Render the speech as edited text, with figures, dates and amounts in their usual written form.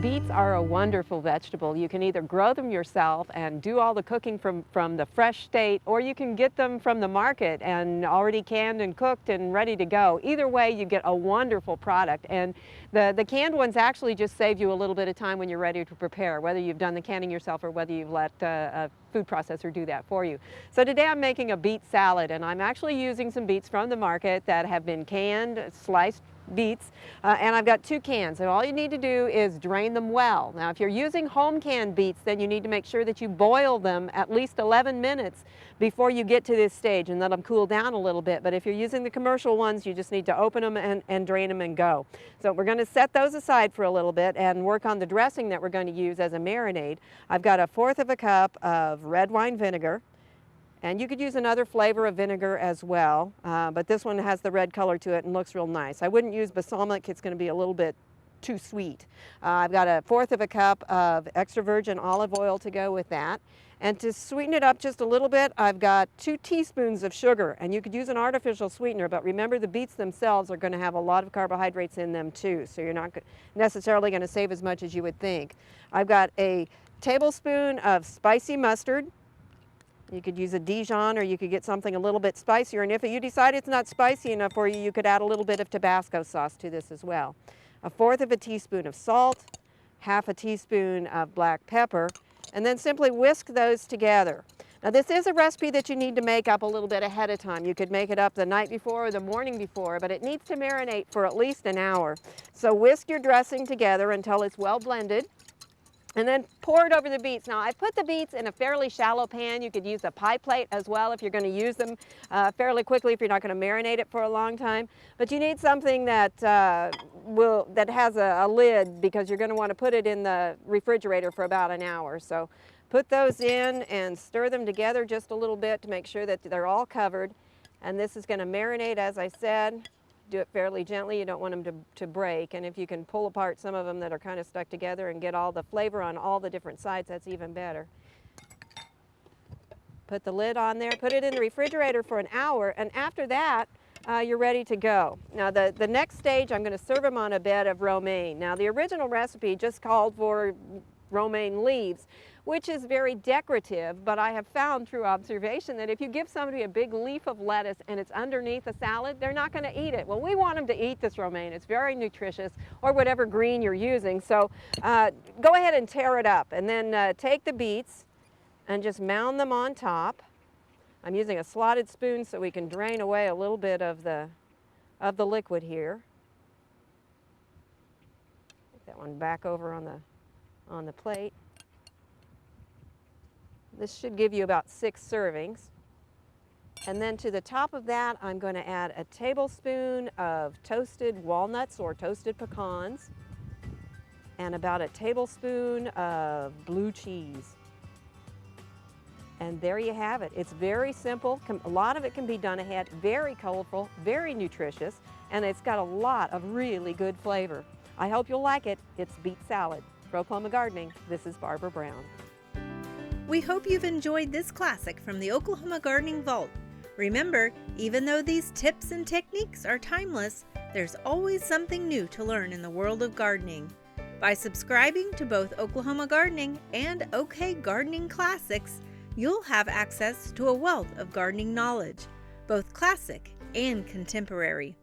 Beets are a wonderful vegetable. You can either grow them yourself and do all the cooking from the fresh state, or you can get them from the market and already canned and cooked and ready to go. Either way, you get a wonderful product. And the canned ones actually just save you a little bit of time when you're ready to prepare, whether you've done the canning yourself or whether you've let a food processor do that for you. So today I'm making a beet salad, and I'm actually using some beets from the market that have been canned, sliced beets, and I've got 2 cans, and all you need to do is drain them well. Now if you're using home canned beets, then you need to make sure that you boil them at least 11 minutes before you get to this stage and let them cool down a little bit. But if you're using the commercial ones, you just need to open them and drain them and go. So we're going to set those aside for a little bit and work on the dressing that we're going to use as a marinade. I've got 1/4 cup of red wine vinegar. And you could use another flavor of vinegar as well, but this one has the red color to it and looks real nice. I wouldn't use balsamic, it's going to be a little bit too sweet. I've got 1/4 cup of extra virgin olive oil to go with that. And to sweeten it up just a little bit, I've got 2 teaspoons of sugar, and you could use an artificial sweetener, but remember the beets themselves are going to have a lot of carbohydrates in them too, so you're not necessarily going to save as much as you would think. I've got a tablespoon of spicy mustard. You could use a Dijon, or you could get something a little bit spicier. And if you decide it's not spicy enough for you, you could add a little bit of Tabasco sauce to this as well. 1/4 teaspoon of salt, 1/2 teaspoon of black pepper, and then simply whisk those together. Now this is a recipe that you need to make up a little bit ahead of time. You could make it up the night before or the morning before, but it needs to marinate for at least an hour. So whisk your dressing together until it's well blended. And then pour it over the beets. Now I put the beets in a fairly shallow pan. You could use a pie plate as well if you're going to use them fairly quickly, if you're not going to marinate it for a long time. But you need something that has a lid, because you're going to want to put it in the refrigerator for about an hour. So put those in and stir them together just a little bit to make sure that they're all covered. And this is going to marinate, as I said. Do it fairly gently. You don't want them to break, and if you can pull apart some of them that are kind of stuck together and get all the flavor on all the different sides, that's even better. Put the lid on there, put it in the refrigerator for an hour, and after that you're ready to go. Now the next stage, I'm going to serve them on a bed of romaine. Now the original recipe just called for romaine leaves, which is very decorative, but I have found through observation that if you give somebody a big leaf of lettuce and it's underneath a salad, they're not going to eat it. Well, we want them to eat this romaine. It's very nutritious, or whatever green you're using. So go ahead and tear it up, and then take the beets and just mound them on top. I'm using a slotted spoon so we can drain away a little bit of the liquid here. Put that one back over on the plate. This should give you about 6 servings. And then to the top of that, I'm going to add a tablespoon of toasted walnuts or toasted pecans, and about a tablespoon of blue cheese. And there you have it. It's very simple. A lot of it can be done ahead. Very colorful, very nutritious, and it's got a lot of really good flavor. I hope you'll like it. It's beet salad. For Oklahoma Gardening, this is Barbara Brown. We hope you've enjoyed this classic from the Oklahoma Gardening Vault. Remember, even though these tips and techniques are timeless, there's always something new to learn in the world of gardening. By subscribing to both Oklahoma Gardening and OK Gardening Classics, you'll have access to a wealth of gardening knowledge, both classic and contemporary.